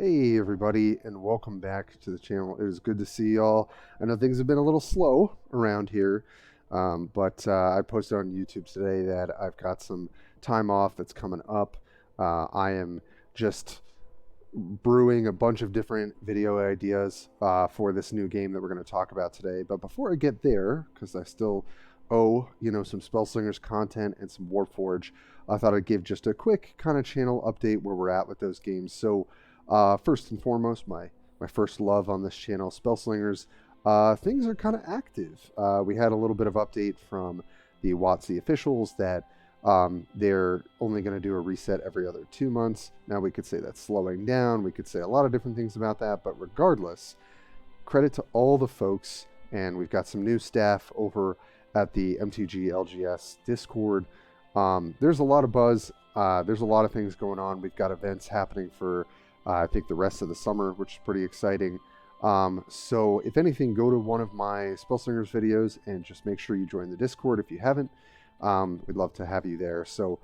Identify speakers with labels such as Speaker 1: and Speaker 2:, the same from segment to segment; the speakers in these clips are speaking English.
Speaker 1: Hey everybody, and welcome back to the channel. It is good to see y'all. I know things have been a little slow around here, but I posted on YouTube today that I've got some time off that's coming up. I am just brewing a bunch of different video ideas for this new game that we're going to talk about today. But before I get there, because I still owe, some Spellslingers content and some Warforged, I thought I'd give just a quick kind of channel update where we're at with those games. So first and foremost, my first love on this channel, Spellslingers, things are kind of active. We had a little bit of update from the WotC officials that they're only going to do a reset every other 2 months. Now we could say that's slowing down. We could say a lot of different things about that, but regardless, credit to all the folks, and we've got some new staff over at the MTG LGS Discord. There's a lot of buzz. There's a lot of things going on. We've got events happening for I think the rest of the summer, which is pretty exciting. So if anything, go to one of my Spellslingers videos and just make sure you join the Discord if you haven't. We'd love to have you there. So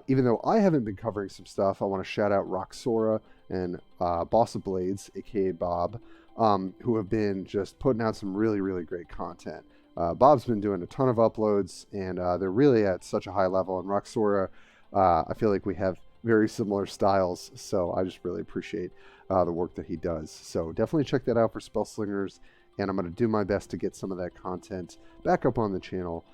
Speaker 1: even though I haven't been covering some stuff, I want to shout out Roxora and Boss of Blades, aka Bob, who have been just putting out some really, really great content. Bob's been doing a ton of uploads, and they're really at such a high level. And Roxora, I feel like we have very similar styles, so I just really appreciate the work that he does. So definitely check that out for Spellslingers, and I'm going to do my best to get some of that content back up on the channel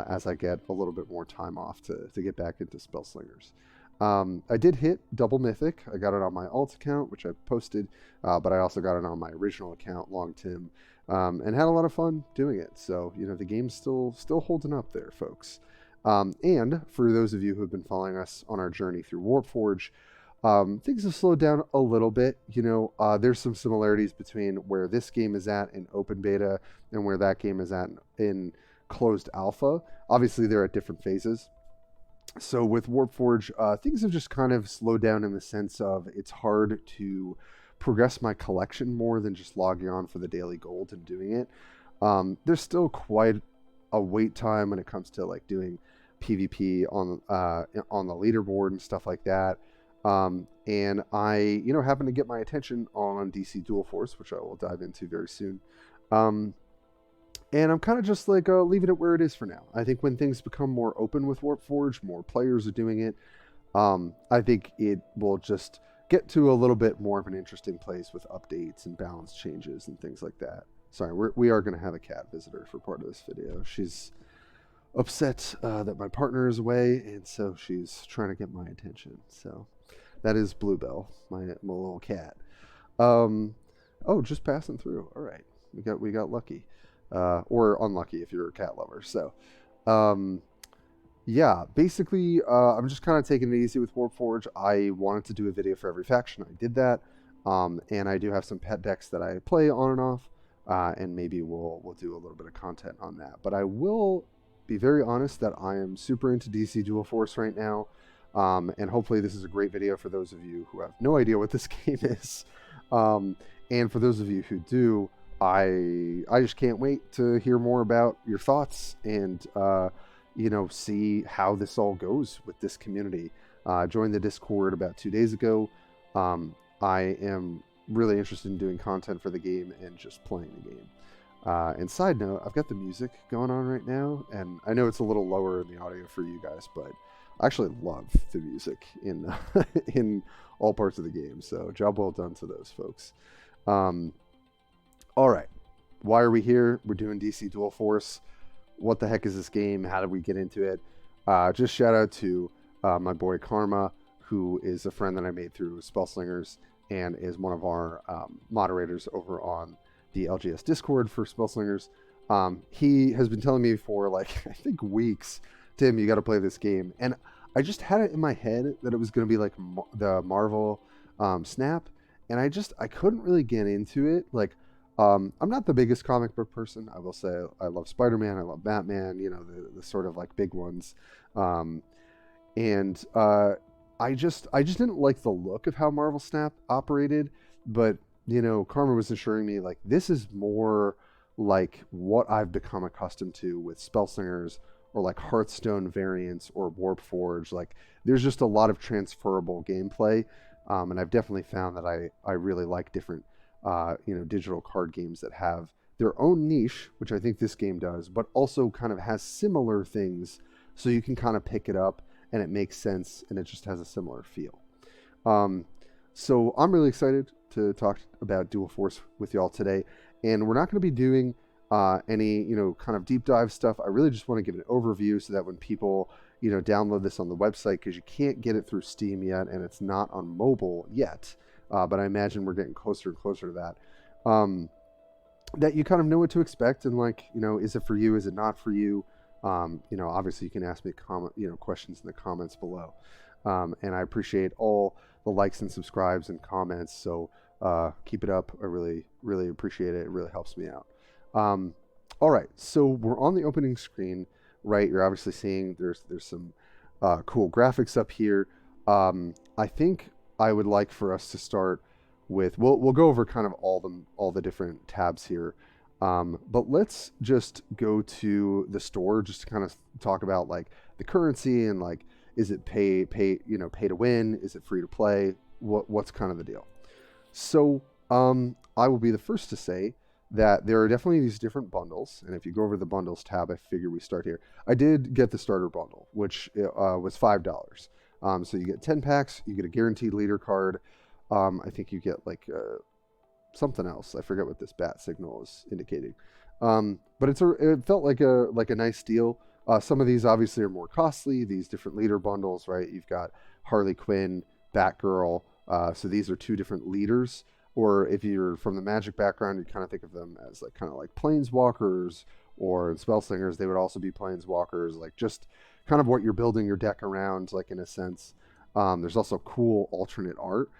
Speaker 1: as I get a little bit more time off to get back into Spellslingers. I did hit double mythic. I got it on my alt account, which I posted, but I also got it on my original account, LongTim, and had a lot of fun doing it. So, the game's still holding up there, folks. And for those of you who have been following us on our journey through Warforged, things have slowed down a little bit. There's some similarities between where this game is at in open beta and where that game is at in closed alpha. Obviously, they're at different phases. So with Warforged, things have just kind of slowed down in the sense of it's hard to progress my collection more than just logging on for the daily gold and doing it. There's still quite a wait time when it comes to like doing PvP on the leaderboard and stuff like that. And I, happen to get my attention on DC Dual Force, which I will dive into very soon. And I'm kind of just like leaving it where it is for now. I think when things become more open with Warforged, more players are doing it, I think it will just get to a little bit more of an interesting place with updates and balance changes and things like that. Sorry, we are going to have a cat visitor for part of this video. She's upset that my partner is away, and so she's trying to get my attention. So that is Bluebell, my little cat. Oh, just passing through. All right, we got lucky, or unlucky if you're a cat lover. So, yeah, basically, I'm just kind of taking it easy with Warforged. I wanted to do a video for every faction. I did that, and I do have some pet decks that I play on and off. And maybe we'll do a little bit of content on that. But I will be very honest that I am super into DC Dual Force right now. And hopefully this is a great video for those of you who have no idea what this game is. And for those of you who do, I just can't wait to hear more about your thoughts and, see how this all goes with this community. I joined the Discord about 2 days ago. I am really interested in doing content for the game and just playing the game. And side note, I've got the music going on right now, and I know it's a little lower in the audio for you guys, but I actually love the music in in all parts of the game. So job well done to those folks. All right, why are we here? We're doing DC Dual Force. What the heck is this game? How did we get into it? Just shout out to my boy Karma, who is a friend that I made through Spellslingers and is one of our moderators over on the LGS Discord for Spellslingers. He has been telling me for like, I think weeks, Tim, you got to play this game. And I just had it in my head that it was going to be like the Marvel Snap. And I couldn't really get into it. Like, I'm not the biggest comic book person. I will say I love Spider-Man. I love Batman, the sort of like big ones. I just didn't like the look of how Marvel Snap operated, but Karma was assuring me like this is more like what I've become accustomed to with Spellslingers or like Hearthstone variants or Warforged. Like there's just a lot of transferable gameplay And I've definitely found that I really like different digital card games that have their own niche, which I think this game does, but also kind of has similar things, so you can kind of pick it up and it makes sense and it just has a similar feel. Um, so I'm really excited to talk about Dual Force with y'all today, and we're not going to be doing any kind of deep dive stuff. I really just want to give an overview so that when people download this on the website, because you can't get it through Steam yet and it's not on mobile yet, but I imagine we're getting closer and closer to that. That you kind of know what to expect, and is it for you, is it not for you? Obviously you can ask me questions in the comments below, and I appreciate all the likes and subscribes and comments, so keep it up. I really appreciate it. It really helps me out. All right, so we're on the opening screen, right? You're obviously seeing there's some cool graphics up here. I think I would like for us to start with, we'll go over kind of all the different tabs here, but let's just go to the store just to kind of talk about like the currency and like, is it pay to win, is it free to play, what's kind of the deal. So I will be the first to say that there are definitely these different bundles, and if you go over to the bundles tab, I figure we start here. I did get the starter bundle, which was $5. So you get 10 packs, you get a guaranteed leader card. I think you get like something else. I forget what this bat signal is indicating. But it felt like a nice deal. Some of these obviously are more costly. These different leader bundles, right? You've got Harley Quinn, Batgirl. So these are two different leaders. Or if you're from the Magic background, you kind of think of them as like kind of like planeswalkers, or in Spellslingers they would also be planeswalkers. Like just kind of what you're building your deck around, like in a sense. There's also cool alternate art.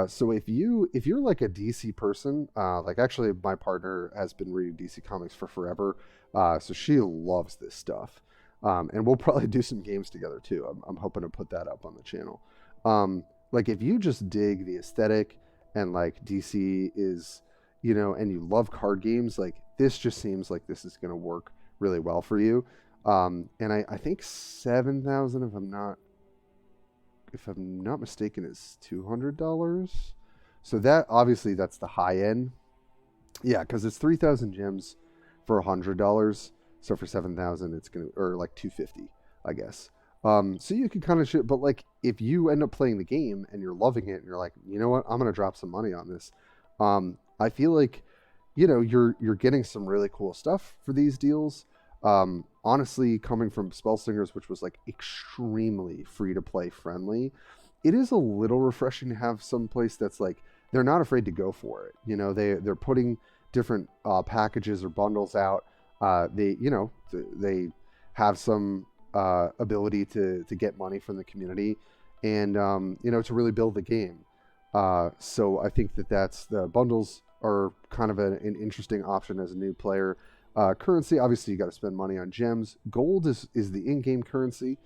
Speaker 1: So if you're like a DC person, like actually my partner has been reading DC comics for forever, so she loves this stuff, and we'll probably do some games together too. I'm hoping to put that up on the channel. Like if you just dig the aesthetic and like DC is, and you love card games, like this just seems like this is going to work really well for you. And I think 7,000, if I'm not mistaken, is $200. So that obviously that's the high end. Yeah, because it's 3,000 gems for $100. So for 7,000, it's gonna, or like 250, I guess. So you can kind of shit, but like if you end up playing the game and you're loving it and you're like, you know what, I'm gonna drop some money on this. I feel like, you're getting some really cool stuff for these deals. Honestly, coming from Spellslingers, which was like extremely free to play friendly, it is a little refreshing to have some place that's like they're not afraid to go for it. They're putting different packages or bundles out. They have some ability to get money from the community, and to really build the game. So I think that's the bundles are kind of an interesting option as a new player. Currency, obviously, you got to spend money on gems. Gold is the in-game currency,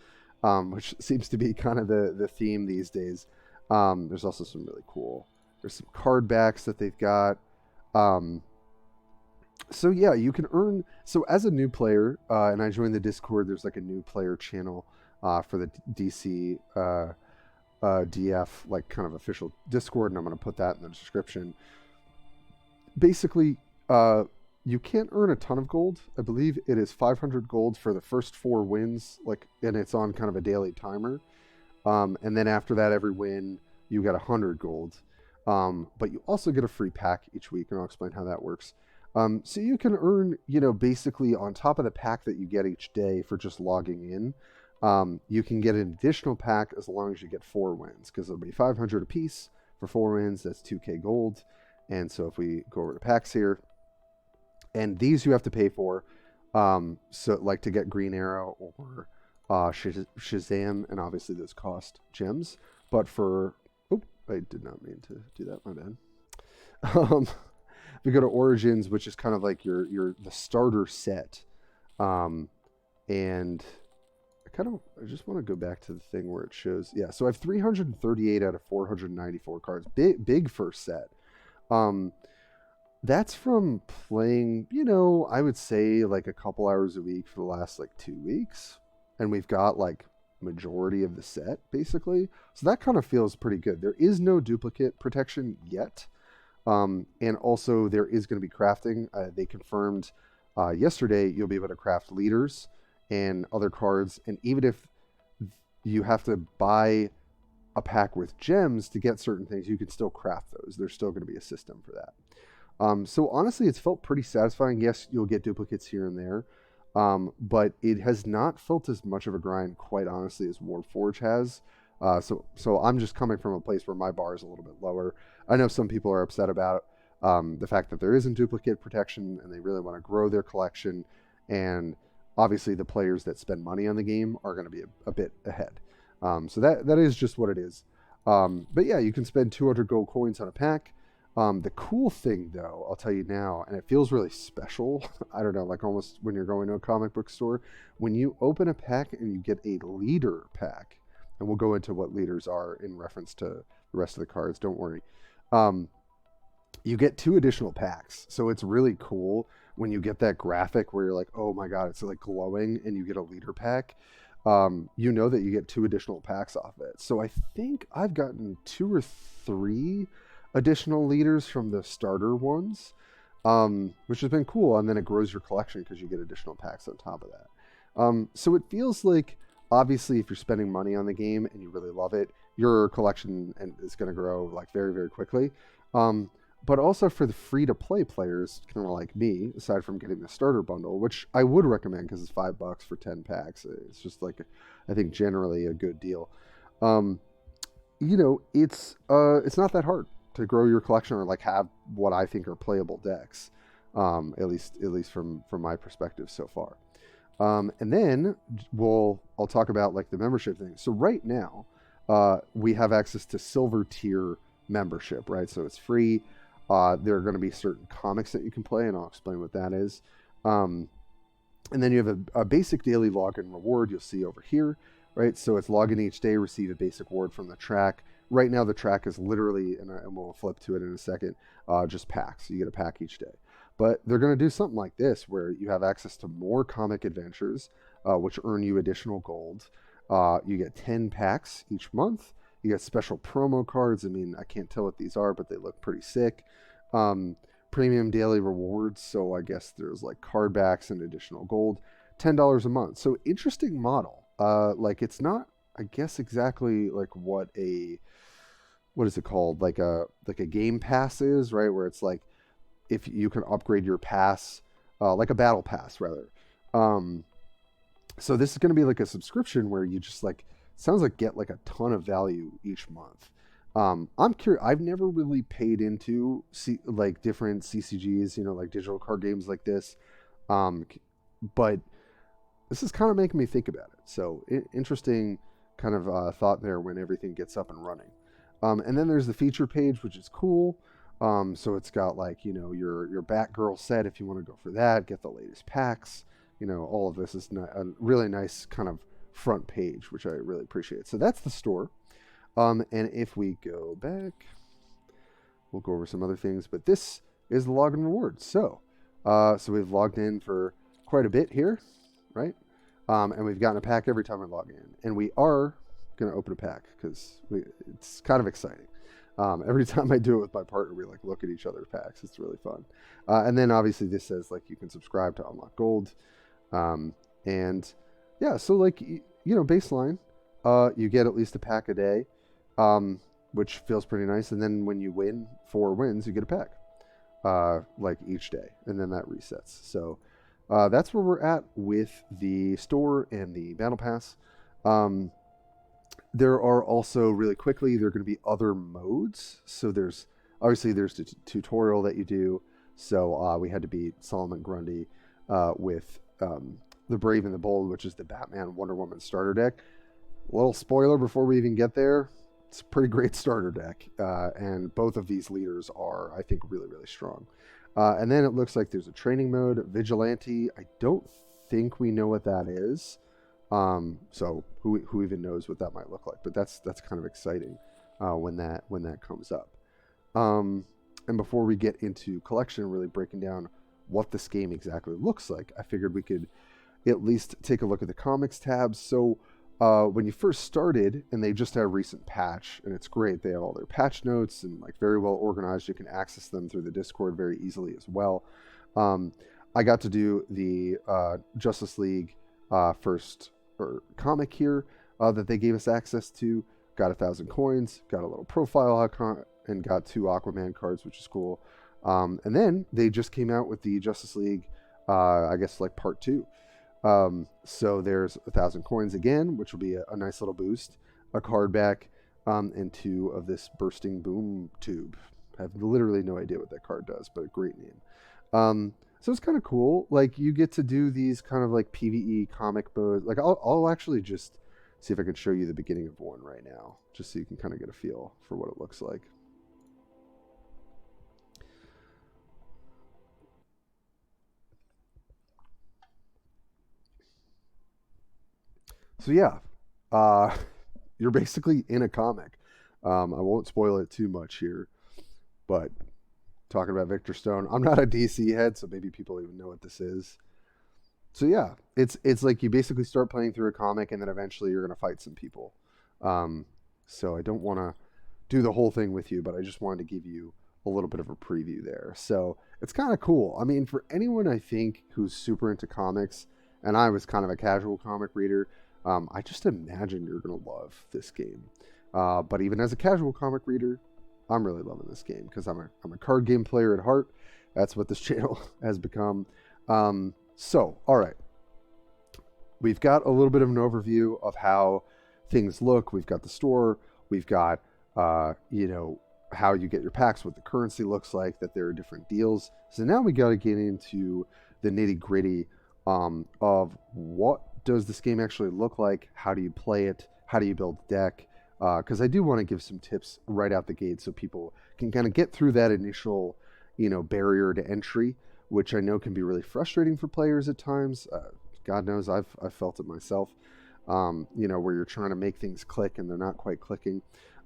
Speaker 1: which seems to be kind of the theme these days. There's also some really cool. There's some card backs that they've got. So yeah, you can earn. So as a new player, and I joined the Discord. There's like a new player channel for the DC DF, like kind of official Discord, and I'm going to put that in the description. Basically, you can't earn a ton of gold. I believe it is 500 gold for the first 4 wins, and it's on kind of a daily timer. And then after that, every win, you get 100 gold. But you also get a free pack each week, and I'll explain how that works. So you can earn, basically on top of the pack that you get each day for just logging in, you can get an additional pack as long as you get 4 wins, because it'll be 500 a piece for 4 wins. That's 2k gold. And so if we go over to packs here, and these you have to pay for, so like to get Green Arrow or Shazam, and obviously those cost gems. But for, I did not mean to do that, my bad. We go to Origins, which is kind of like the starter set, and I just want to go back to the thing where it shows. Yeah, so I have 338 out of 494 cards. Big first set. That's from playing, I would say like a couple hours a week for the last like 2 weeks. And we've got like majority of the set, basically. So that kind of feels pretty good. There is no duplicate protection yet. And also there is going to be crafting. They confirmed yesterday you'll be able to craft leaders and other cards. And even if you have to buy a pack with gems to get certain things, you can still craft those. There's still going to be a system for that. So honestly, it's felt pretty satisfying. Yes, you'll get duplicates here and there, but it has not felt as much of a grind, quite honestly, as Warforge has. So I'm just coming from a place where my bar is a little bit lower. I know some people are upset about the fact that there isn't duplicate protection, and they really want to grow their collection. And obviously, the players that spend money on the game are going to be a bit ahead. So that is just what it is. But yeah, you can spend 200 gold coins on a pack. The cool thing, though, I'll tell you now, and it feels really special, I don't know, like almost when you're going to a comic book store, when you open a pack and you get a leader pack, and we'll go into what leaders are in reference to the rest of the cards, don't worry. You get 2 additional packs, so it's really cool when you get that graphic where you're like, oh my god, it's like glowing, and you get a leader pack. You know that you get 2 additional packs off it. So I think I've gotten 2 or 3 additional leaders from the starter ones, which has been cool. And then it grows your collection because you get additional packs on top of that. So it feels like, obviously, if you're spending money on the game and you really love it, your collection is going to grow like very, very quickly. But also for the free-to-play players, kind of like me, aside from getting the starter bundle, which I would recommend because it's $5 for 10 packs. It's just like, I think generally a good deal. It's not that hard to grow your collection or like have what I think are playable decks, at least from my perspective so far. And then I'll talk about like the membership thing. So right now, we have access to silver tier membership, right? So it's free. There are going to be certain comics that you can play, and I'll explain what that is. And then you have a basic daily login reward you'll see over here, right? So it's log in each day, receive a basic reward from the track. Right now, the track is literally, and we'll flip to it in a second, just packs. You get a pack each day. But they're going to do something like this, where you have access to more comic adventures, which earn you additional gold. You get 10 packs each month. You get special promo cards. I mean, I can't tell what these are, but they look pretty sick. Premium daily rewards. So I guess there's like card backs and additional gold. $10 a month. So interesting model. Like it's not, I guess, exactly like what is it called? Like a game pass is, right? Where it's like, if you can upgrade your pass, like a battle pass rather. So this is going to be like a subscription where you just like, sounds like get like a ton of value each month. I'm curious. I've never really paid into like different CCGs, like digital card games like this. But this is kind of making me think about it. So interesting kind of thought there when everything gets up and running. And then there's the feature page, which is cool. So it's got like, your Batgirl set if you want to go for that, get the latest packs, all of this is a really nice kind of front page, which I really appreciate. So that's the store. And if we go back, we'll go over some other things, but this is the login rewards. So we've logged in for quite a bit here, right? And we've gotten a pack every time we log in, and we are going to open a pack because it's kind of exciting. Every time I do it with my partner, we like look at each other's packs. It's really fun. And then obviously this says like you can subscribe to unlock gold. And yeah, so like, baseline, you get at least a pack a day, which feels pretty nice. And then when you win 4 wins, you get a pack, like each day, and then that resets. So, that's where we're at with the store and the battle pass. There are also, really quickly, there are going to be other modes. So there's the tutorial that you do. So we had to beat Solomon Grundy with the Brave and the Bold, which is the Batman Wonder Woman starter deck. A little spoiler before we even get there. It's a pretty great starter deck. And both of these leaders are, I think, really, really strong. And then it looks like there's a training mode, Vigilante. I don't think we know what that is. So who even knows what that might look like? But that's kind of exciting when that comes up. And before we get into collection, really breaking down what this game exactly looks like, I figured we could at least take a look at the comics tab. So when you first started, and they just had a recent patch, and it's great. They have all their patch notes and like very well organized. You can access them through the Discord very easily as well. Um, I got to do the Justice League first or comic here that they gave us access to. Got 1,000 coins, got a little profile icon, and got 2 Aquaman cards, which is cool. And then they just came out with the Justice League, I guess like part 2. So there's 1,000 coins again, which will be a nice little boost, a card back, and 2 of this bursting boom tube. I have literally no idea what that card does, but a great name. So it's kind of cool. Like you get to do these kind of like PvE comic modes. Like I'll actually just see if I can show you the beginning of one right now, just so you can kind of get a feel for what it looks like. So yeah, you're basically in a comic. I won't spoil it too much here, but talking about Victor Stone, I'm not a DC head, so maybe people even know what this is. So yeah, it's like you basically start playing through a comic, and then eventually you're gonna fight some people. So I don't want to do the whole thing with you, but I just wanted to give you a little bit of a preview there. So it's kind of cool. I mean, for anyone I think who's super into comics, and I was kind of a casual comic reader, I just imagine you're gonna love this game. But even as a casual comic reader, I'm really loving this game because I'm a card game player at heart. That's what this channel has become. So, all right. We've got a little bit of an overview of how things look. We've got the store. We've got, you know, how you get your packs, what the currency looks like, that there are different deals. So now we got to get into the nitty gritty of what does this game actually look like? How do you play it? How do you build a deck? Because I do want to give some tips right out the gate so people can kind of get through that initial, you know, barrier to entry, which I know can be really frustrating for players at times. God knows I've felt it myself, you know, where you're trying to make things click and they're not quite clicking.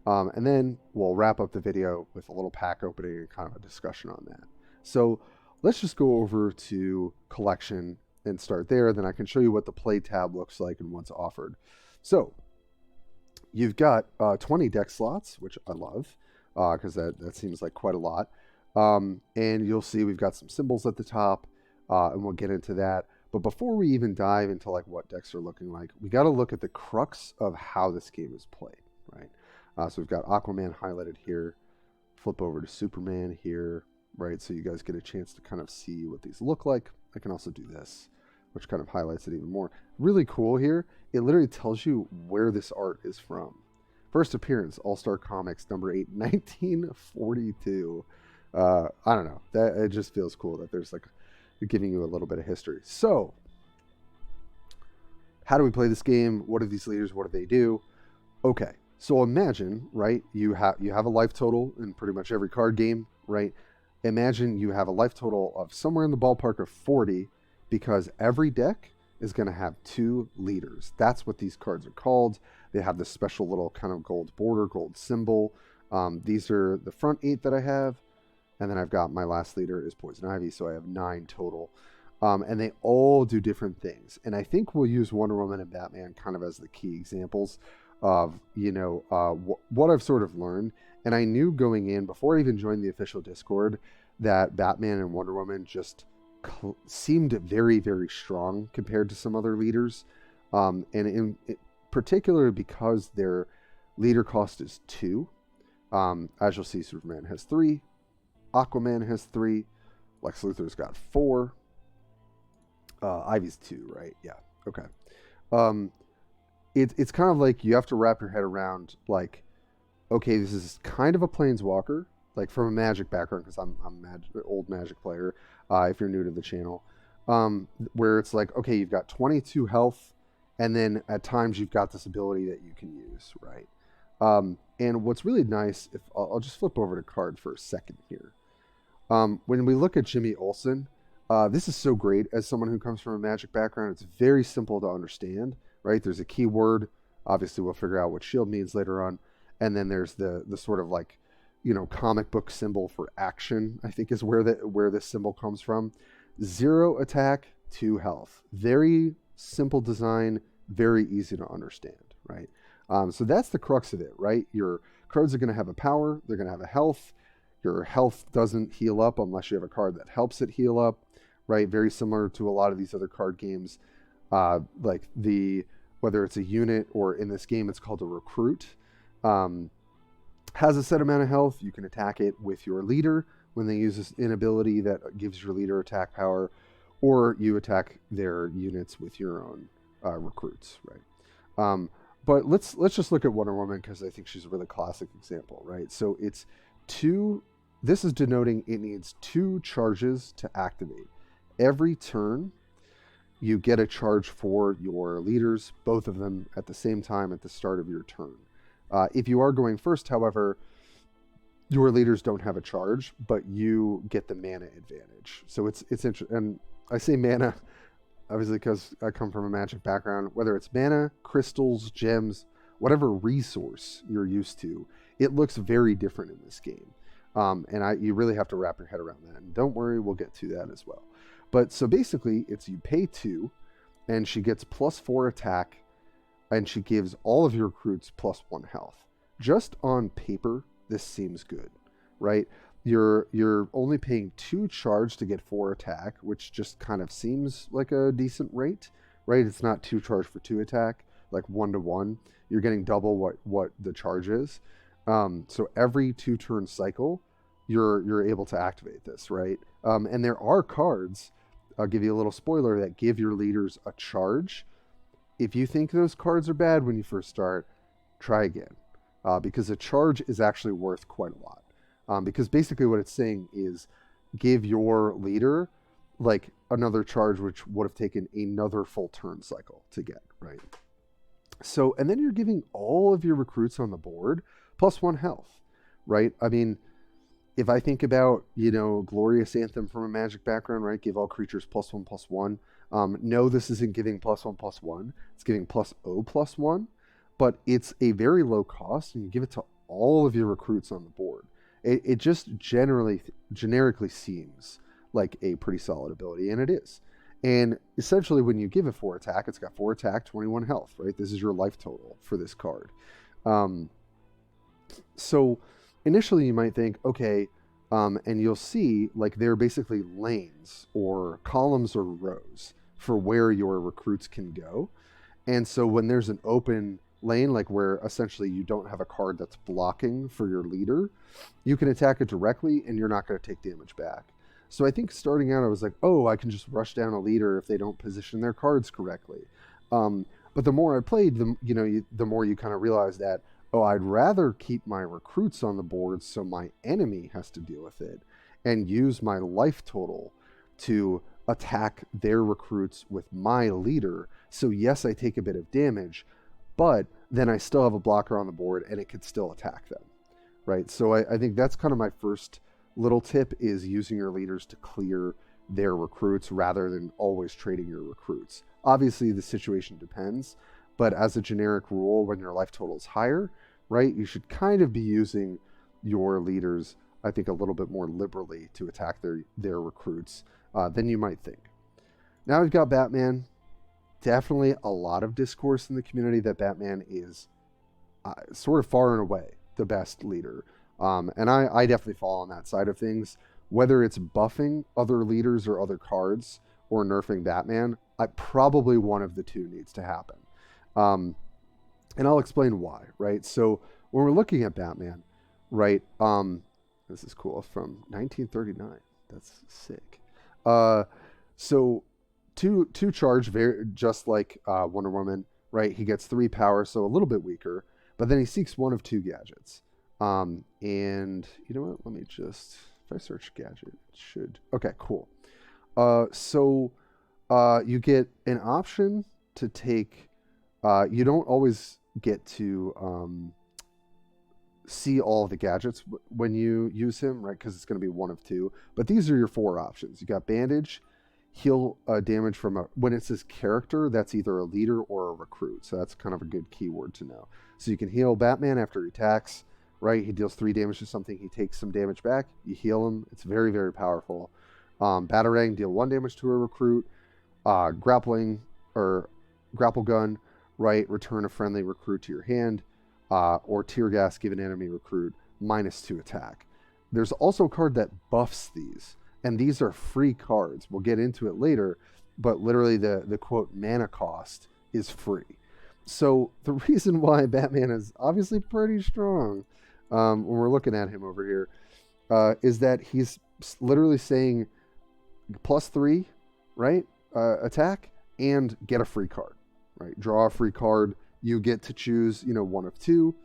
Speaker 1: And then we'll wrap up the video with a little pack opening and kind of a discussion on that. So let's just go over to collection and start there. Then I can show you what the play tab looks like and what's offered. So you've got 20 deck slots, which I love because that seems like quite a lot. And you'll see we've got some symbols at the top, and we'll get into that. But before we even dive into like what decks are looking like, we got to look at the crux of how this game is played, right? So we've got Aquaman highlighted here. Flip over to Superman here, right? So you guys get a chance to kind of see what these look like. I can also do this, which kind of highlights it even more. Really cool here. It literally tells you where this art is from. First appearance, All-Star Comics, number 8, 1942. I don't know. That it just feels cool that there's like giving you a little bit of history. So, how do we play this game? What are these leaders? What do they do? Okay, so imagine, right? You have a life total in pretty much every card game, right? Imagine you have a life total of somewhere in the ballpark of 40, because every deck is going to have 2 leaders. That's what these cards are called. They have this special little kind of gold border, gold symbol. These are the front 8 that I have. And then I've got my last leader is Poison Ivy, so I have 9 total. And they all do different things. And I think we'll use Wonder Woman and Batman kind of as the key examples of, you know, what I've sort of learned. And I knew going in, before I even joined the official Discord, that Batman and Wonder Woman just seemed very, very strong compared to some other leaders. And in particular, because their leader cost is 2. As you'll see, Superman has 3. Aquaman has 3. Lex Luthor's got 4. Ivy's 2, right? Yeah. Okay. It's kind of like you have to wrap your head around, like, okay, this is kind of a planeswalker, like from a Magic background, because I'm an old Magic player, if you're new to the channel, where it's like, okay, you've got 22 health, and then at times you've got this ability that you can use, right? And what's really nice, if I'll just flip over to card for a second here. When we look at Jimmy Olsen, this is so great as someone who comes from a Magic background. It's very simple to understand, right? There's a keyword. Obviously, we'll figure out what shield means later on. And then there's the sort of like, you know, comic book symbol for action, I think is where this symbol comes from. 0 attack, 2 health. Very simple design, very easy to understand. right? So that's the crux of it, right? Your cards are going to have a power, they're going to have a health. Your health doesn't heal up unless you have a card that helps it heal up, right? Very similar to a lot of these other card games, like whether it's a unit or in this game it's called a recruit. Has a set amount of health. You can attack it with your leader when they use an ability that gives your leader attack power, or you attack their units with your own recruits, right? But let's just look at Wonder Woman because I think she's a really classic example, right? So it's two. This is denoting it needs 2 charges to activate. Every turn, you get a charge for your leaders, both of them at the same time at the start of your turn. If you are going first, however, your leaders don't have a charge, but you get the mana advantage. So it's interesting. And I say mana, obviously, because I come from a Magic background. Whether it's mana, crystals, gems, whatever resource you're used to, it looks very different in this game. And you really have to wrap your head around that. And don't worry, we'll get to that as well. But so basically, it's you pay 2, and she gets +4 attack, and she gives all of your recruits +1 health. Just on paper, this seems good, right? You're only paying 2 charge to get 4 attack, which just kind of seems like a decent rate, right? It's not 2 charge for 2 attack, like 1-to-1. You're getting double what the charge is. So every 2-turn cycle, you're able to activate this, right? And there are cards, I'll give you a little spoiler, that give your leaders a charge. If you think those cards are bad when you first start, try again, because a charge is actually worth quite a lot. Because basically what it's saying is give your leader like another charge, which would have taken another full turn cycle to get, right? So, and then you're giving all of your recruits on the board +1 health, right? I mean, if I think about, Glorious Anthem from a Magic background, right? Give all creatures +1/+1. No, this isn't giving +1/+1. It's giving +0/+1, but it's a very low cost, and you give it to all of your recruits on the board. It just generically seems like a pretty solid ability, and it is. And essentially, when you give it 4 attack, it's got 4 attack, 21 health, right? This is your life total for this card. So initially you might think, okay, and you'll see like they're basically lanes or columns or rows for where your recruits can go. And so when there's an open lane, like where essentially you don't have a card that's blocking for your leader, you can attack it directly and you're not going to take damage back. So I think starting out, I was like, oh, I can just rush down a leader if they don't position their cards correctly. But the more I played, the more you kind of realize that, oh, I'd rather keep my recruits on the board so my enemy has to deal with it and use my life total to attack their recruits with my leader. So yes, I take a bit of damage, but then I still have a blocker on the board and it could still attack them, right? So I think that's kind of my first little tip, is using your leaders to clear their recruits rather than always trading your recruits. Obviously, the situation depends, but as a generic rule, when your life total is higher, right, you should kind of be using your leaders, I think, a little bit more liberally to attack their recruits than you might think. Now we've got Batman. Definitely a lot of discourse in the community that Batman is sort of far and away the best leader. And I definitely fall on that side of things. Whether it's buffing other leaders or other cards or nerfing Batman, probably one of the two needs to happen. And I'll explain why, right? So when we're looking at Batman, right, this is cool, from 1939. That's sick. So two charge, very just like Wonder Woman, right? He gets 3 power, so a little bit weaker, but then he seeks one of 2 gadgets. And you know what? Let me just, if I search gadget, it should. Okay, cool. So you get an option to take. You don't always get to see all of the gadgets when you use him, right? Because it's going to be one of 2. But these are your 4 options. You got bandage, heal damage from when it says character, that's either a leader or a recruit. So that's kind of a good keyword to know. So you can heal Batman after he attacks, right? He deals 3 damage to something. He takes some damage back. You heal him. It's very, very powerful. Batarang, deal 1 damage to a recruit. Grappling or grapple gun, right? Return a friendly recruit to your hand, or tear gas, give an enemy recruit -2 attack. There's also a card that buffs these, and these are free cards. We'll get into it later, but literally the quote mana cost is free. So the reason why Batman is obviously pretty strong, when we're looking at him over here, is that he's literally saying +3, right? Attack and get a free card, right? Draw a free card. You get to choose, one of two.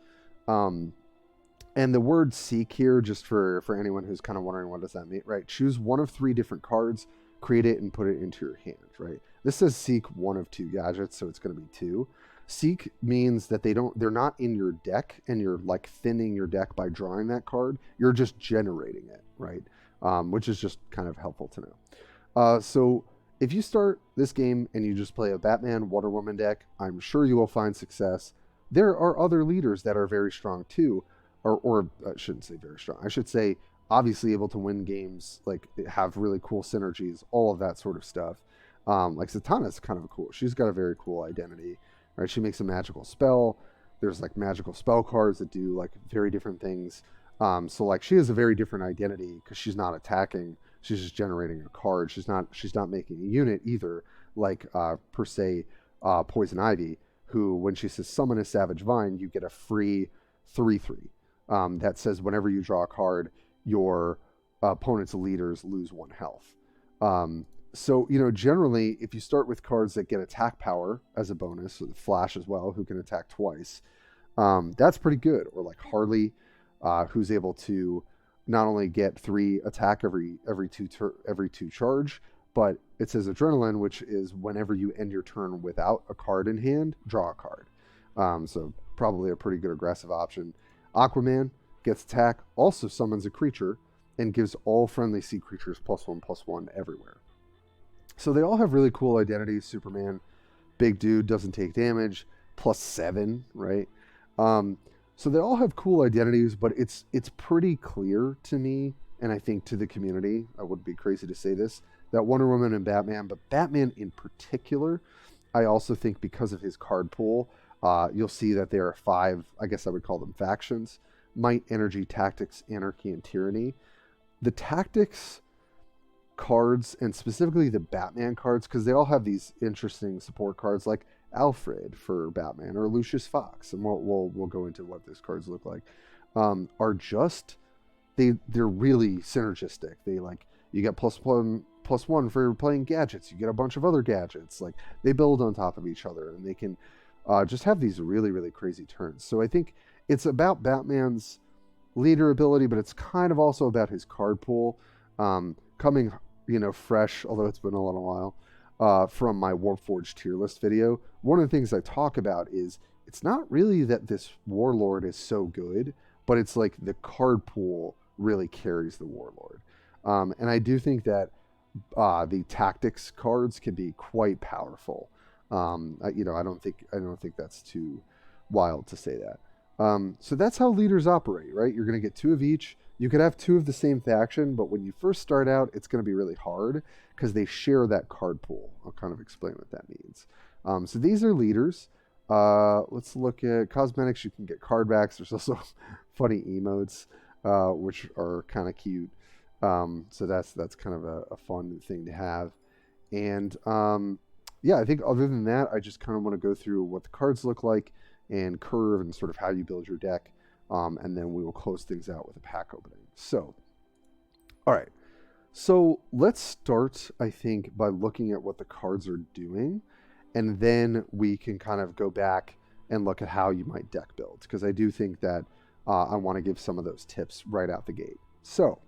Speaker 1: And the word seek here, just for anyone who's kind of wondering what does that mean, right? Choose one of 3 different cards, create it, and put it into your hand, right? This says seek one of 2 gadgets, so it's going to be 2. Seek means that they're not in your deck, and you're like thinning your deck by drawing that card. You're just generating it, right? Which is just kind of helpful to know. So if you start this game and you just play a Batman Wonder Woman deck, I'm sure you will find success. There are other leaders that are very strong too, or I shouldn't say very strong. I should say obviously able to win games, like have really cool synergies, all of that sort of stuff. Like Zatanna's kind of cool. She's got a very cool identity, right? She makes a magical spell. There's like magical spell cards that do like very different things. So like she has a very different identity because she's not attacking. She's just generating a card. She's not making a unit either, like per se Poison Ivy, who when she says summon a Savage Vine, you get a free 3/3 that says whenever you draw a card, your opponent's leaders lose 1 health. So generally, if you start with cards that get attack power as a bonus, with Flash as well, who can attack twice, that's pretty good. Or like Harley, who's able to not only get 3 attack every two charge, but it says Adrenaline, which is whenever you end your turn without a card in hand, draw a card. So probably a pretty good aggressive option. Aquaman gets attack, also summons a creature, and gives all friendly sea creatures +1/+1 everywhere. So they all have really cool identities. Superman, big dude, doesn't take damage, +7, right? So they all have cool identities, but it's pretty clear to me, and I think to the community, I would be crazy to say this, that Wonder Woman and Batman, but Batman in particular, I also think because of his card pool, you'll see that there are 5, I guess I would call them factions: Might, Energy, Tactics, Anarchy, and Tyranny. The Tactics cards, and specifically the Batman cards, because they all have these interesting support cards like Alfred for Batman or Lucius Fox, and we'll go into what those cards look like, are just they're really synergistic. They like you get +1/+1 for playing gadgets. You get a bunch of other gadgets. Like they build on top of each other, and they can just have these really, really crazy turns. So I think it's about Batman's leader ability, but it's kind of also about his card pool. Coming, fresh, although it's been a little while, from my Warforged tier list video, one of the things I talk about is it's not really that this Warlord is so good, but it's like the card pool really carries the Warlord. And I do think that the Tactics cards can be quite powerful. I don't think that's too wild to say that. So that's how leaders operate, right? You're going to get 2 of each. You could have 2 of the same faction, but when you first start out, it's going to be really hard because they share that card pool. I'll kind of explain what that means. So these are leaders. Let's look at cosmetics. You can get card backs. There's also funny emotes, which are kind of cute. So that's kind of a fun thing to have. And yeah, I think other than that, I just kind of want to go through what the cards look like and curve and sort of how you build your deck. And then we will close things out with a pack opening. So, all right. So let's start, I think, by looking at what the cards are doing. And then we can kind of go back and look at how you might deck build. Because I do think that I want to give some of those tips right out the gate. So,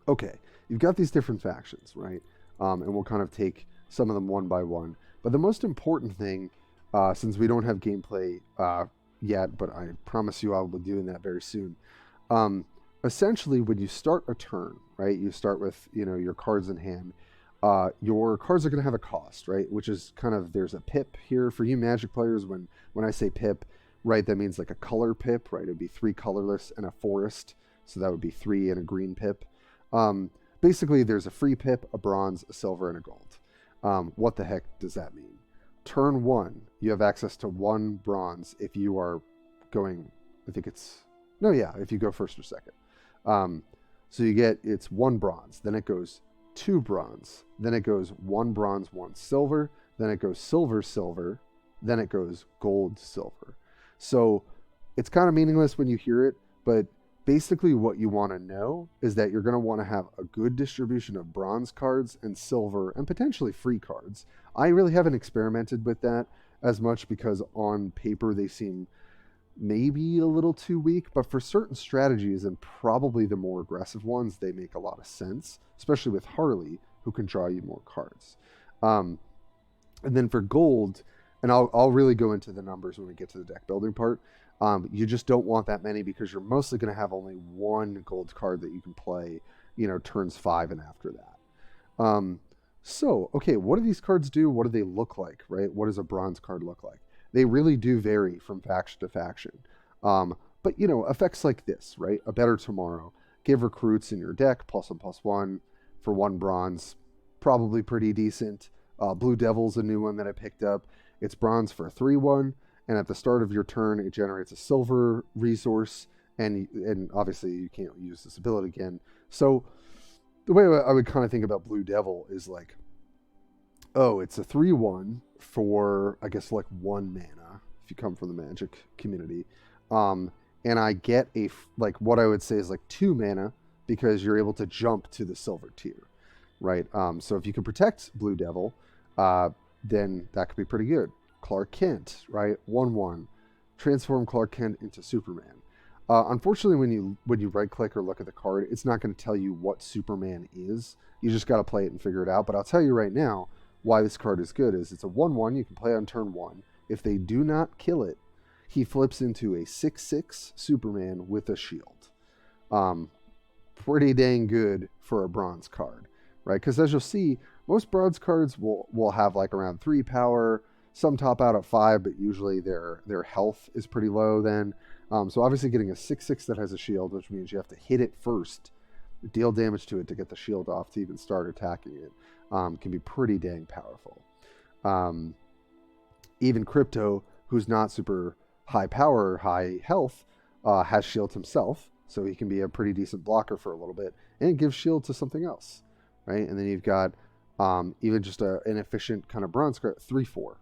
Speaker 1: okay. You've got these different factions, right? And we'll kind of take some of them one by one. But the most important thing, since we don't have gameplay yet, but I promise you I'll be doing that very soon. Essentially, when you start a turn, right, you start with, your cards in hand. Your cards are going to have a cost, right, which is kind of, there's a pip here for you Magic players. When I say pip, right, that means like a color pip, right? It would be 3 colorless and a forest. So that would be 3 and a green pip. Basically, there's a free pip, a bronze, a silver, and a gold. What the heck does that mean? Turn 1, you have access to 1 bronze if you are going, I think it's, no, yeah, if you go first or second. So you get, it's 1 bronze, then it goes 2 bronze, then it goes 1 bronze, 1 silver, then it goes silver, silver, then it goes gold, silver. So it's kind of meaningless when you hear it, but basically what you want to know is that you're going to want to have a good distribution of bronze cards and silver and potentially free cards. I really haven't experimented with that as much because on paper they seem maybe a little too weak, but for certain strategies and probably the more aggressive ones, they make a lot of sense, especially with Harley, who can draw you more cards. And then for gold, and I'll really go into the numbers when we get to the deck building part. You just don't want that many because you're mostly going to have only 1 gold card that you can play, turns 5 and after that. So, okay, what do these cards do? What do they look like, right? What does a bronze card look like? They really do vary from faction to faction. But, effects like this, right? A Better Tomorrow. Give recruits in your deck +1/+1 for 1 bronze. Probably pretty decent. Blue Devil's a new one that I picked up. It's bronze for a 3/1. And at the start of your turn, it generates a silver resource, and obviously you can't use this ability again. So the way I would kind of think about Blue Devil is like, oh, it's a 3/1 for, I guess, like 1 mana, if you come from the Magic community. And I get what I would say is like 2 mana because you're able to jump to the silver tier, right? So if you can protect Blue Devil, then that could be pretty good. Clark Kent, right? 1/1. Transform Clark Kent into Superman. Unfortunately, when you right click or look at the card, it's not going to tell you what Superman is. You just got to play it and figure it out. But I'll tell you right now why this card is good is it's a 1/1. You can play on turn 1. If they do not kill it, he flips into a 6/6 Superman with a shield. Pretty dang good for a bronze card, right? Because as you'll see, most bronze cards will have like around 3 power. Some top out at 5, but usually their health is pretty low then. So obviously getting a 6/6 that has a shield, which means you have to hit it first, deal damage to it to get the shield off to even start attacking it, can be pretty dang powerful. Even Crypto, who's not super high power, high health, has shield himself, so he can be a pretty decent blocker for a little bit, and gives shield to something else, right? And then you've got even just an efficient kind of bronze card, 3/4.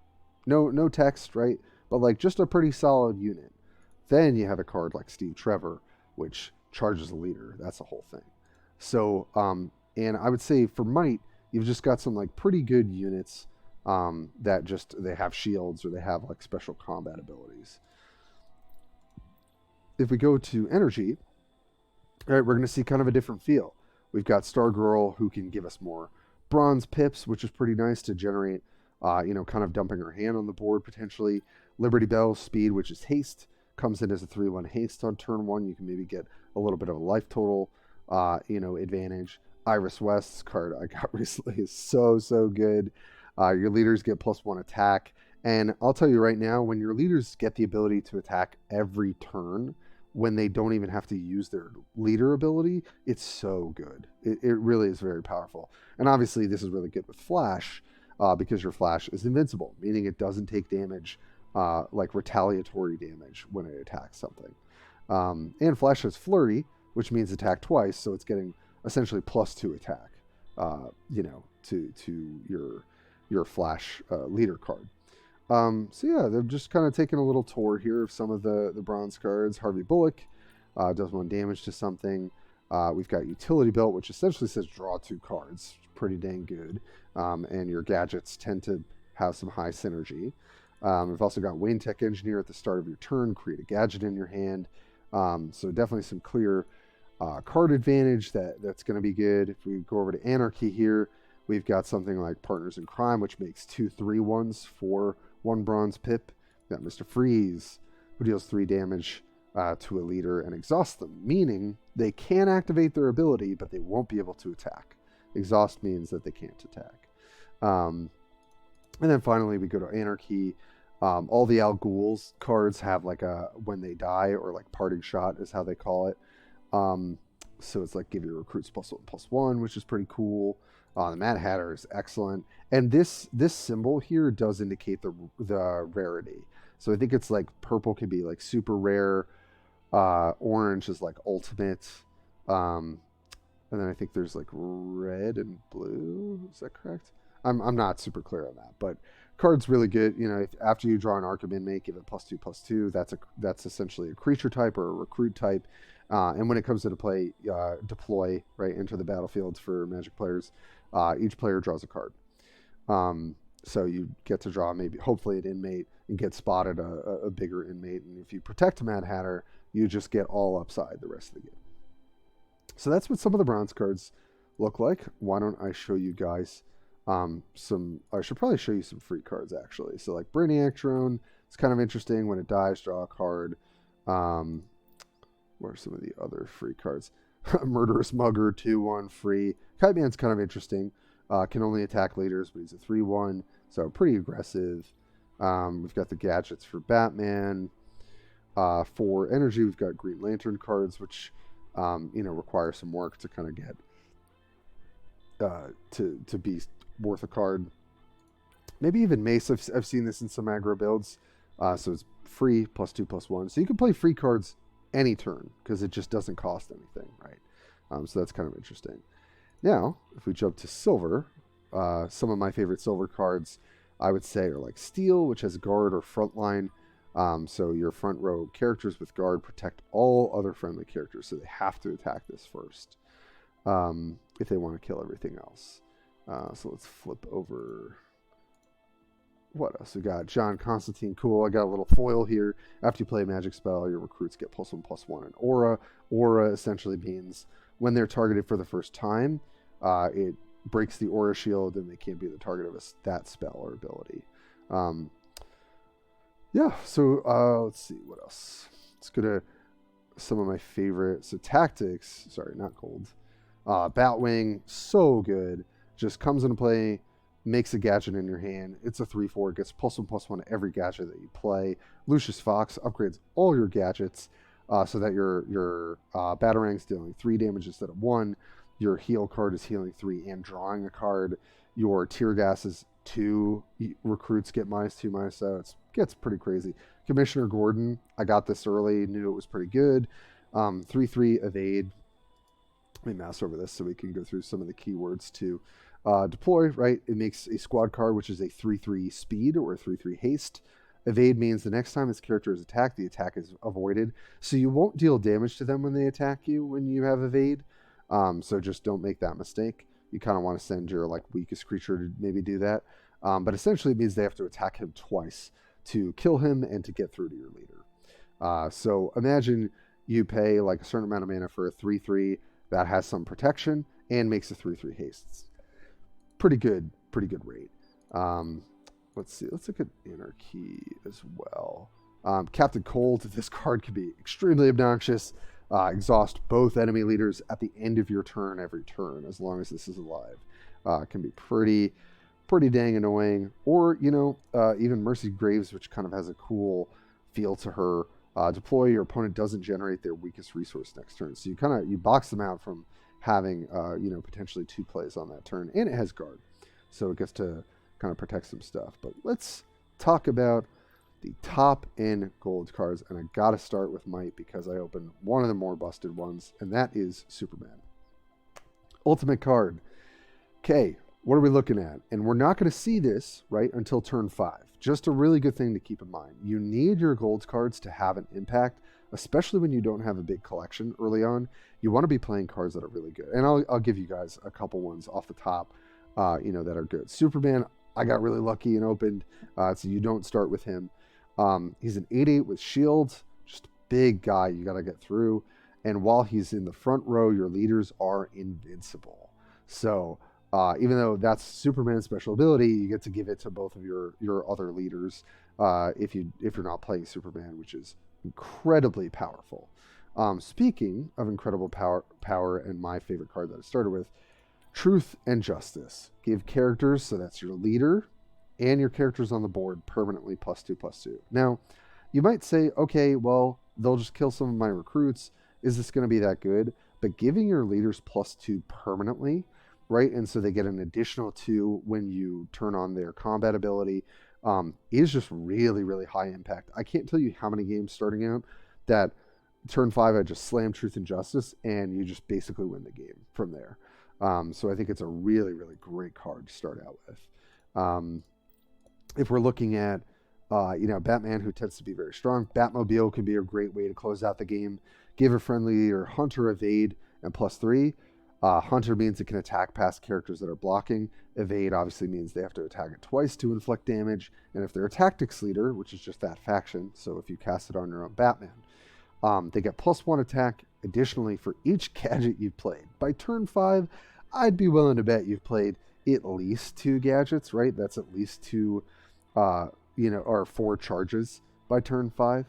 Speaker 1: No text, right? But like just a pretty solid unit. Then you have a card like Steve Trevor, which charges a leader. That's a whole thing. So, and I would say for Might, you've just got some like pretty good units that just, they have shields or they have like special combat abilities. If we go to Energy, all right, we're going to see kind of a different feel. We've got Stargirl, who can give us more bronze pips, which is pretty nice to generate kind of dumping her hand on the board potentially. Liberty Bell, speed, which is haste, comes in as a 3/1 haste on turn 1. You can maybe get a little bit of a life total, advantage. Iris West's card I got recently is so good. Your leaders get +1 attack. And I'll tell you right now, when your leaders get the ability to attack every turn, when they don't even have to use their leader ability, it's so good. It really is very powerful. And obviously this is really good with Flash, because your Flash is invincible, meaning it doesn't take damage, like retaliatory damage when it attacks something. And Flash has Flurry, which means attack twice, so it's getting essentially +2 attack, to your Flash leader card. So yeah, they're just kind of taking a little tour here of some of the bronze cards. Harvey Bullock does 1 damage to something. We've got Utility Belt, which essentially says draw 2 cards. Pretty dang good. And your gadgets tend to have some high synergy. We've also got Wayne Tech Engineer at the start of your turn. Create a gadget in your hand. So definitely some clear card advantage that's going to be good. If we go over to Anarchy here, we've got something like Partners in Crime, which makes 2 3/1s for 1 bronze pip. We've got Mr. Freeze, who deals 3 damage to a leader and exhausts them, meaning they can activate their ability, but they won't be able to attack. Exhaust means that they can't attack. And then finally, we go to Anarchy. All the Al Ghul's cards have like a when they die, or like parting shot is how they call it. So it's like give your recruits +1/+1, which is pretty cool. The Mad Hatter is excellent, and this symbol here does indicate the rarity. So I think it's like purple can be like super rare, orange is like ultimate, and then I think there's like red and blue. Is that correct? I'm not super clear on that, but card's really good. You know, after you draw an Arkham inmate, give it +2/+2. That's essentially a creature type or a recruit type. And when it comes to play, deploy right into the battlefield for Magic players, each player draws a card. So you get to draw maybe hopefully an inmate and get spotted a bigger inmate. And if you protect a Mad Hatter, you just get all upside the rest of the game. So that's what some of the bronze cards look like. Why don't I show you guys I should probably show you some free cards actually. So like Brainiac Drone, it's kind of interesting. When it dies, draw a card. What are some of the other free cards? Murderous Mugger, 2/1 free. Kite Man's kind of interesting. Can only attack leaders, but he's a 3/1, so pretty aggressive. We've got the gadgets for Batman. For energy, we've got Green Lantern cards, which require some work to kind of get to be worth a card. Maybe even Mace. I've seen this in some aggro builds. So it's free +2/+1. So you can play free cards any turn because it just doesn't cost anything, right? So that's kind of interesting. Now, if we jump to silver, some of my favorite silver cards I would say are like Steel, which has guard or frontline. So your front row characters with guard protect all other friendly characters, so they have to attack this first if they want to kill everything else. So let's flip over. What else? We got John Constantine. Cool. I got a little foil here. After you play a magic spell, your recruits get +1/+1. And Aura. Aura essentially means when they're targeted for the first time, it breaks the aura shield and they can't be the target of that spell or ability. Let's see what else. Let's go to some of my favorites. So tactics, sorry, not gold. Batwing, so good. Just comes into play, makes a gadget in your hand. It's a 3/4, gets +1/+1 to every gadget that you play. Lucius Fox upgrades all your gadgets so that your Batarangs dealing 3 damage instead of 1. Your heal card is healing 3 and drawing a card. Your tear gas is 2. Recruits get -2/-0. It gets pretty crazy. Commissioner Gordon, I got this early, knew it was pretty good. 3/3 evade. Let me mouse over this so we can go through some of the keywords to deploy, right? It makes a squad card, which is a 3/3 speed or a 3/3 haste. Evade means the next time this character is attacked, the attack is avoided. So you won't deal damage to them when they attack you when you have evade. So just don't make that mistake. You kind of want to send your like weakest creature to maybe do that. But essentially it means they have to attack him twice to kill him and to get through to your leader. So imagine you pay like a certain amount of mana for a 3/3 that has some protection and makes a 3/3 haste. Pretty good rate. Let's see. Let's look at Anarchy as well. Captain Cold. This card can be extremely obnoxious. Exhaust both enemy leaders at the end of your turn every turn, as long as this is alive. Can be pretty dang annoying. Or even Mercy Graves, which kind of has a cool feel to her. Deploy. Your opponent doesn't generate their weakest resource next turn, so you box them out from having potentially 2 plays on that turn, and it has guard, so it gets to kind of protect some stuff. But let's talk about the top end gold cards, and I gotta start with Might because I opened one of the more busted ones, and that is Superman. Ultimate card. Okay, what are we looking at? And we're not going to see this right until turn 5. Just a really good thing to keep in mind. You need your gold cards to have an impact, especially when you don't have a big collection early on. You want to be playing cards that are really good. And I'll give you guys a couple ones off the top, that are good. Superman, I got really lucky and opened, so you don't start with him. He's an 8/8 with shield, just a big guy you got to get through. And while he's in the front row, your leaders are invincible. So even though that's Superman's special ability, you get to give it to both of your other leaders if you're not playing Superman, which is incredibly powerful. Speaking of incredible power, and my favorite card that I started with, Truth and Justice. Give characters, so that's your leader and your characters on the board, permanently +2/+2. Now, you might say, okay, well, they'll just kill some of my recruits. Is this going to be that good? but giving your leaders +2 permanently, right? And so they get an additional 2 when you turn on their combat ability, is just really, really high impact. I can't tell you how many games starting out that turn 5 I just slam Truth and Justice, and you just basically win the game from there. So I think it's a really, really great card to start out with. If we're looking at, Batman, who tends to be very strong, Batmobile can be a great way to close out the game. Give a friendly leader Hunter evade and +3. Hunter means it can attack past characters that are blocking. Evade obviously means they have to attack it twice to inflict damage. And if they're a tactics leader, which is just that faction, so if you cast it on your own Batman, they get +1 attack additionally for each gadget you've played. By turn 5, I'd be willing to bet you've played at least 2 gadgets, right? That's at least 2, or 4 charges by turn 5.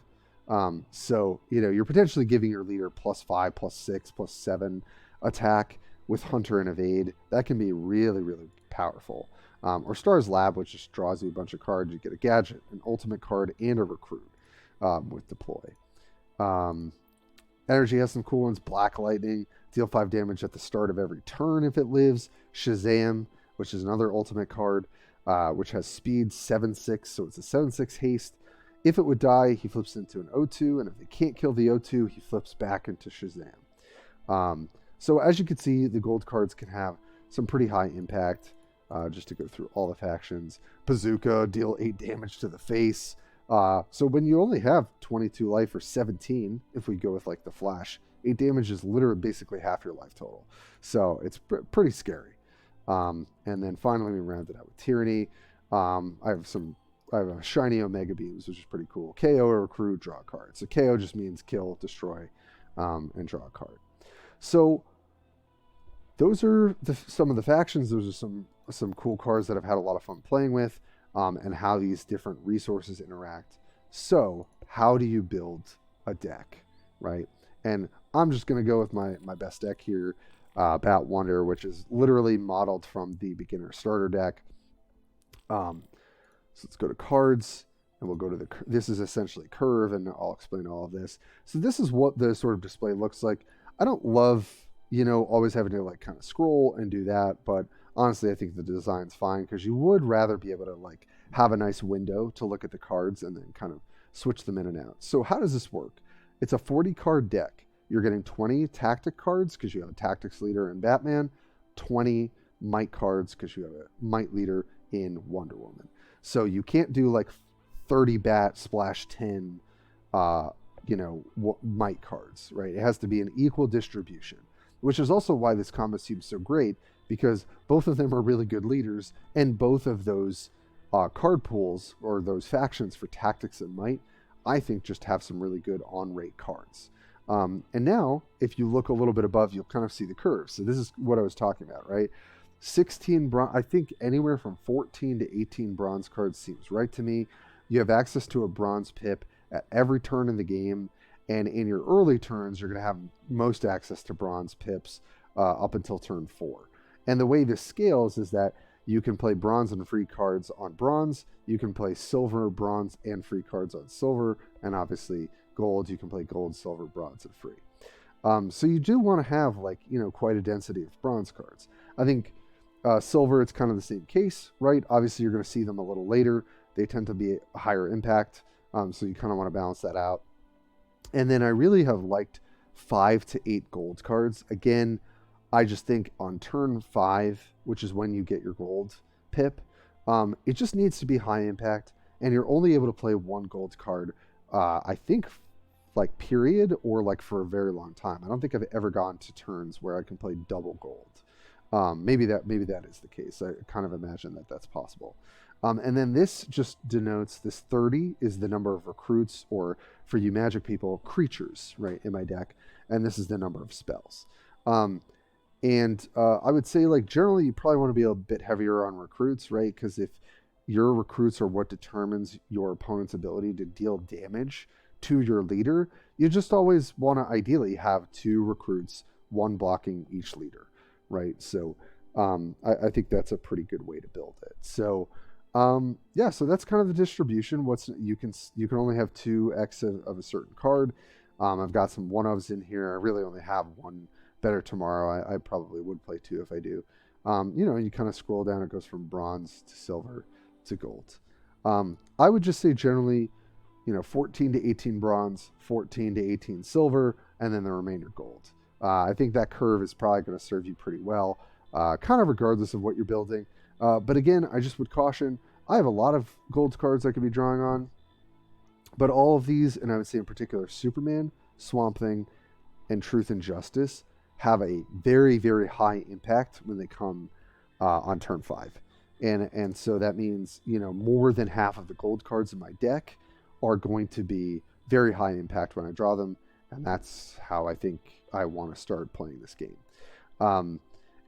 Speaker 1: So you're potentially giving your leader +5, +6, +7 attack with Hunter and Evade. That can be really, really powerful. Or Star's Lab, which just draws you a bunch of cards. You get a gadget, an ultimate card, and a recruit with Deploy. Energy has some cool ones. Black Lightning, deal 5 damage at the start of every turn if it lives. Shazam, which is another ultimate card, which has speed 7/6, so it's a 7/6 haste. If it would die, he flips into an O2, and if they can't kill the O2, he flips back into Shazam. So as you can see, the gold cards can have some pretty high impact. Just to go through all the factions. Bazooka, deal 8 damage to the face. So when you only have 22 life or 17, if we go with like the Flash, 8 damage is literally basically half your life total. So it's pretty scary. And then finally we rounded out with Tyranny. I have a shiny Omega Beams, which is pretty cool. KO or recruit, draw a card. So KO just means kill, destroy, and draw a card. So those are some of the factions. Those are some cool cards that I've had a lot of fun playing with, and how these different resources interact. So how do you build a deck, right? And I'm just going to go with my best deck here, Bat Wonder, which is literally modeled from the beginner starter deck. So let's go to cards, and we'll go to this is essentially curve, and I'll explain all of this. So this is what the sort of display looks like. I don't love, always having to like kind of scroll and do that, but honestly, I think the design's fine because you would rather be able to like have a nice window to look at the cards and then kind of switch them in and out. So how does this work? It's a 40 card deck. You're getting 20 tactic cards because you have a tactics leader in Batman, 20 might cards because you have a might leader in Wonder Woman. So you can't do like 30 bat splash 10 might cards, right? It has to be an equal distribution, which is also why this combo seems so great, because both of them are really good leaders, and both of those card pools or those factions for tactics and might, I think just have some really good on-rate cards. And now, if you look a little bit above, you'll kind of see the curve. So this is what I was talking about, right? 16 bronze, I think anywhere from 14 to 18 bronze cards seems right to me. You have access to a bronze pip at every turn in the game, and in your early turns, you're going to have most access to bronze pips up until turn 4. And the way this scales is that you can play bronze and free cards on bronze. You can play silver, bronze, and free cards on silver. And obviously gold, you can play gold, silver, bronze, and free. So you do want to have quite a density of bronze cards. I think silver, it's kind of the same case, right? Obviously you're going to see them a little later. They tend to be a higher impact. So you kind of want to balance that out. And then I really have liked 5 to 8 gold cards. Again, I just think on turn 5, which is when you get your gold pip, it just needs to be high impact, and you're only able to play 1 gold card, I think, like period, or like for a very long time. I don't think I've ever gone to turns where I can play double gold. Maybe that is the case. I kind of imagine that that's possible. And then this just denotes this 30 is the number of recruits, or for you magic people, creatures, right, in my deck. And this is the number of spells. And I would say, like, generally you probably want to be a bit heavier on recruits, right? Because if your recruits are what determines your opponent's ability to deal damage to your leader, you just always want to ideally have 2 recruits, 1 blocking each leader, right? So I think that's a pretty good way to build it. So so that's kind of the distribution. You can only have 2x of a certain card. I've got some 1-ofs in here. I really only have 1 better tomorrow. I probably would play 2 if I do. You kind of scroll down, it goes from bronze to silver to gold. I would just say generally, 14 to 18 bronze, 14 to 18 silver, and then the remainder gold. I think that curve is probably going to serve you pretty well, kind of regardless of what you're building. But again, I just would caution, I have a lot of gold cards I could be drawing on, but all of these, and I would say in particular Superman, Swamp Thing, and Truth and Justice, have a very, very high impact when they come on turn 5. And so that means, more than half of the gold cards in my deck are going to be very high impact when I draw them. And that's how I think I want to start playing this game.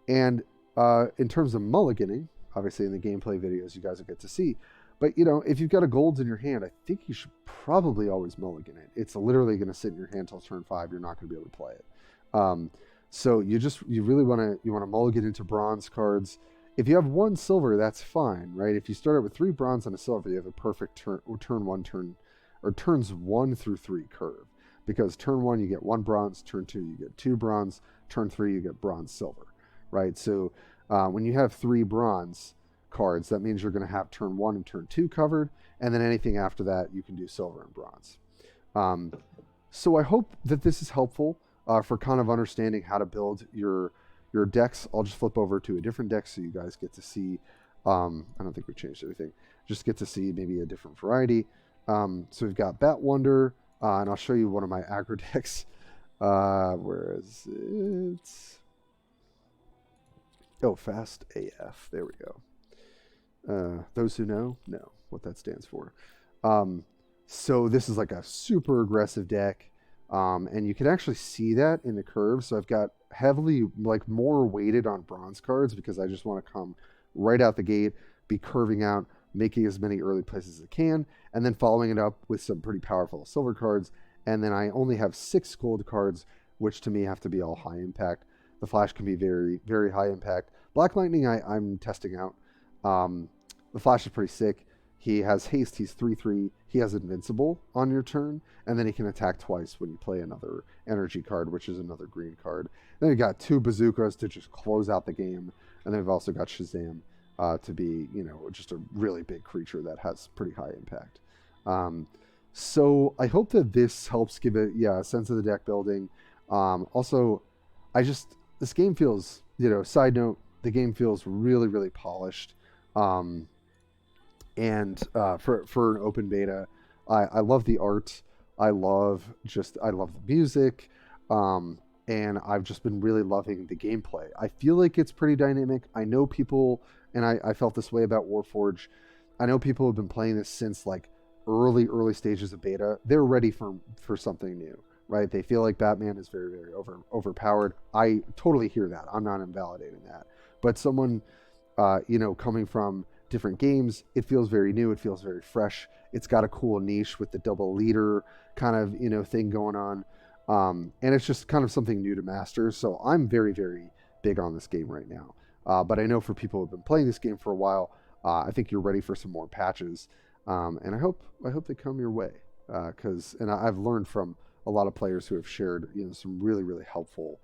Speaker 1: In terms of mulliganing, obviously in the gameplay videos you guys will get to see, but if you've got a gold in your hand, I think you should probably always mulligan it. It's literally going to sit in your hand till turn 5. You're not going to be able to play it. So you really want to mulligan into bronze cards. If you have 1 silver, that's fine, right? If you start out with 3 bronze and a silver, you have a perfect turns 1 through 3 curve. Because turn 1 you get 1 bronze, turn 2 you get 2 bronze, turn 3 you get bronze silver, right? So when you have 3 bronze cards, that means you're going to have turn 1 and turn 2 covered, and then anything after that you can do silver and bronze. So I hope that this is helpful for kind of understanding how to build your decks. I'll just flip over to a different deck so you guys get to see. I don't think we changed anything. Just get to see maybe a different variety. So we've got Bat Wonder, and I'll show you one of my aggro decks. Where is it? Oh, Fast AF. There we go. Those who know what that stands for. So this is like a super aggressive deck. And you can actually see that in the curve. So I've got heavily, like, more weighted on bronze cards because I just want to come right out the gate, be curving out, making as many early plays as I can, and then following it up with some pretty powerful silver cards. And then I only have 6 gold cards, which to me have to be all high impact. The Flash can be very, very high impact. Black Lightning, I'm testing out. The Flash is pretty sick. He has haste, he's 3/3, he has invincible on your turn, and then he can attack twice when you play another energy card, which is another green card. Then we've got 2 bazookas to just close out the game, and then we've also got Shazam to be, just a really big creature that has pretty high impact. So I hope that this helps give it, a sense of the deck building. Also, this game feels, side note, the game feels really, really polished. And for an open beta, I love the art. I love the music. And I've just been really loving the gameplay. I feel like it's pretty dynamic. I know people, and I felt this way about Warforged. I know people have been playing this since like early stages of beta. They're ready for something new, right? They feel like Batman is very, very overpowered. I totally hear that. I'm not invalidating that. But someone, coming from different games, it feels very new. It feels very fresh. It's got a cool niche with the double leader kind of, thing going on. And it's just kind of something new to master. So I'm very, very big on this game right now. But I know for people who have been playing this game for a while, I think you're ready for some more patches. And I hope they come your way. And I've learned from a lot of players who have shared, some really, really helpful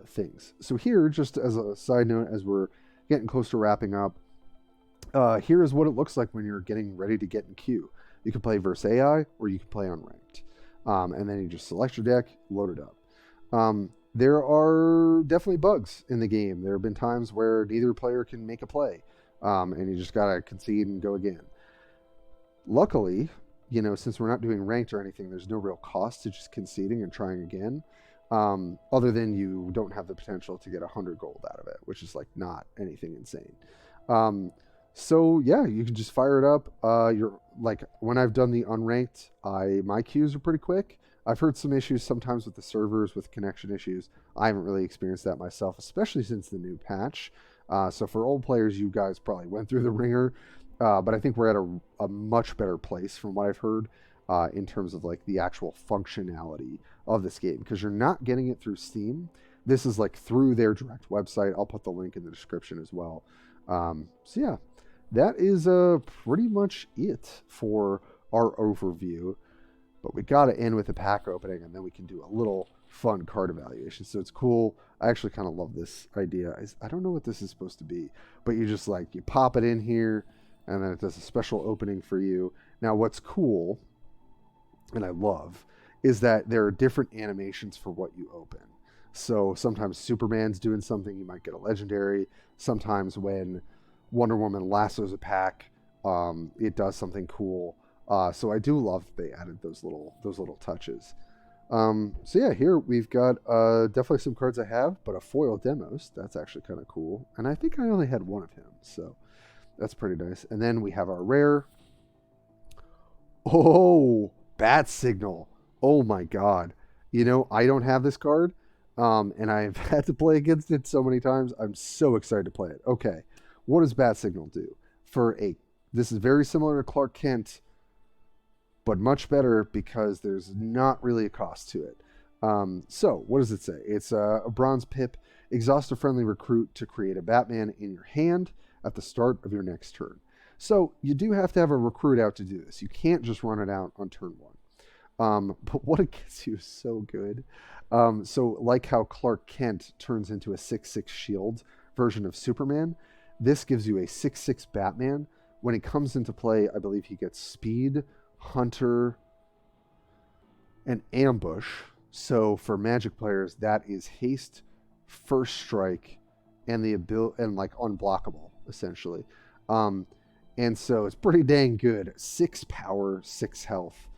Speaker 1: things. So here, just as a side note, as we're getting close to wrapping up, here is what it looks like when you're getting ready to get in queue. You can play versus AI or you can play unranked. And then you just select your deck, load it up. There are definitely bugs in the game. There have been times where neither player can make a play, and you just gotta concede and go again. Luckily, since we're not doing ranked or anything, there's no real cost to just conceding and trying again, other than you don't have the potential to get 100 gold out of it, which is like not anything insane. So yeah, you can just fire it up. You're like, when I've done the unranked, my queues are pretty quick. I've heard some issues sometimes with the servers, with connection issues. I haven't really experienced that myself, especially since the new patch. So for old players, you guys probably went through the ringer, but I think we're at a much better place from what I've heard in terms of like the actual functionality of this game, because you're not getting it through Steam. This is like through their direct website. I'll put the link in the description as well. So yeah, that is pretty much it for our overview. But we got to end with a pack opening, and then we can do a little fun card evaluation. So it's cool. I actually kind of love this idea. I don't know what this is supposed to be, but you just like, you pop it in here and then it does a special opening for you. Now, what's cool, and I love, is that there are different animations for what you open. So sometimes Superman's doing something, you might get a legendary. Sometimes when Wonder Woman lassos a pack, it does something cool. So I do love that they added those little touches. So yeah, here we've got definitely some cards I have, but a foil Demos. That's actually kind of cool. And I think I only had one of him, so that's pretty nice. And then we have our rare. Oh, Bat Signal. Oh my god. You know, I don't have this card, and I've had to play against it so many times. I'm so excited to play it. Okay, what does Bat Signal do? This is very similar to Clark Kent, but much better because there's not really a cost to it. So what does it say? It's a bronze pip. Exhaust a friendly recruit to create a Batman in your hand at the start of your next turn. So you do have to have a recruit out to do this. You can't just run it out on turn one. But what it gets you is so good. So like how Clark Kent turns into a 6/6 shield version of Superman, this gives you a 6/6 Batman. When he comes into play, I believe he gets speed, hunter, and ambush. So for Magic players, that is haste, first strike, and the ability, and like unblockable essentially. And so it's pretty dang good. 6 power, 6 health.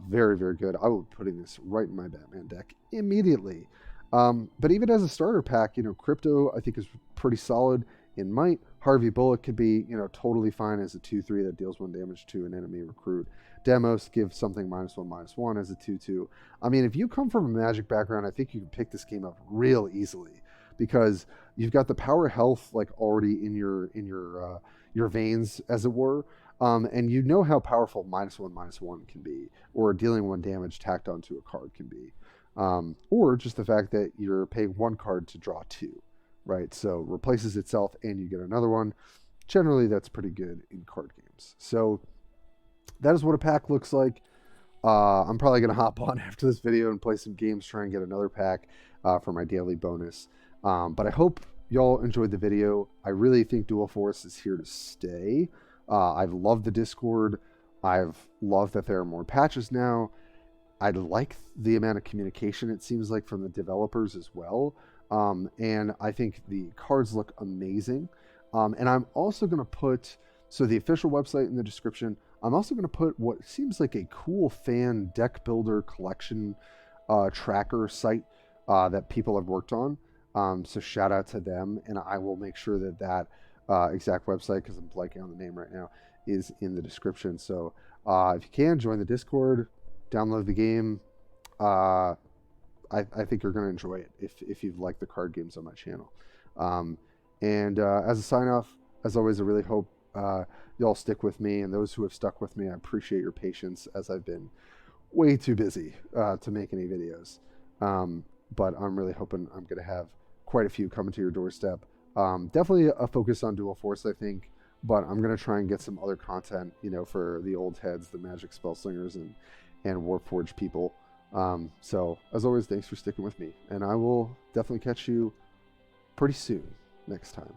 Speaker 1: Very, very good. I will be putting this right in my Batman deck immediately. But even as a starter pack, you know, Crypto I think is pretty solid in Might. Harvey Bullock could be, you know, totally fine as a 2/3 that deals 1 damage to an enemy recruit. Demos give something -1/-1 as a 2/2. I mean, if you come from a Magic background, I think you can pick this game up real easily because you've got the power health like already in your veins, as it were. And you know how powerful -1/-1 can be, or dealing 1 damage tacked onto a card can be. Or just the fact that you're paying 1 card to draw 2, right? So replaces itself and you get another one. Generally, that's pretty good in card games. So that is what a pack looks like. I'm probably going to hop on after this video and play some games, try and get another pack for my daily bonus. But I hope y'all enjoyed the video. I really think Dual Force is here to stay. I've loved the Discord. I've loved that there are more patches now. I like the amount of communication it seems like from the developers as well. And I think the cards look amazing. And I'm also going to put, so the official website in the description, I'm also going to put what seems like a cool fan deck builder collection tracker site that people have worked on. So shout out to them, and I will make sure that that exact website, because I'm blanking on the name right now, is in the description. So if you can, join the Discord, download the game. I think you're going to enjoy it if you've liked the card games on my channel. And as a sign off, as always, I really hope y'all stick with me, and those who have stuck with me, I appreciate your patience as I've been way too busy to make any videos. But I'm really hoping I'm going to have quite a few coming to your doorstep. Definitely a focus on Dual Force, I think, but I'm going to try and get some other content, you know, for the old heads, the Magic Spellslingers and Warforged people. So as always, thanks for sticking with me, and I will definitely catch you pretty soon next time.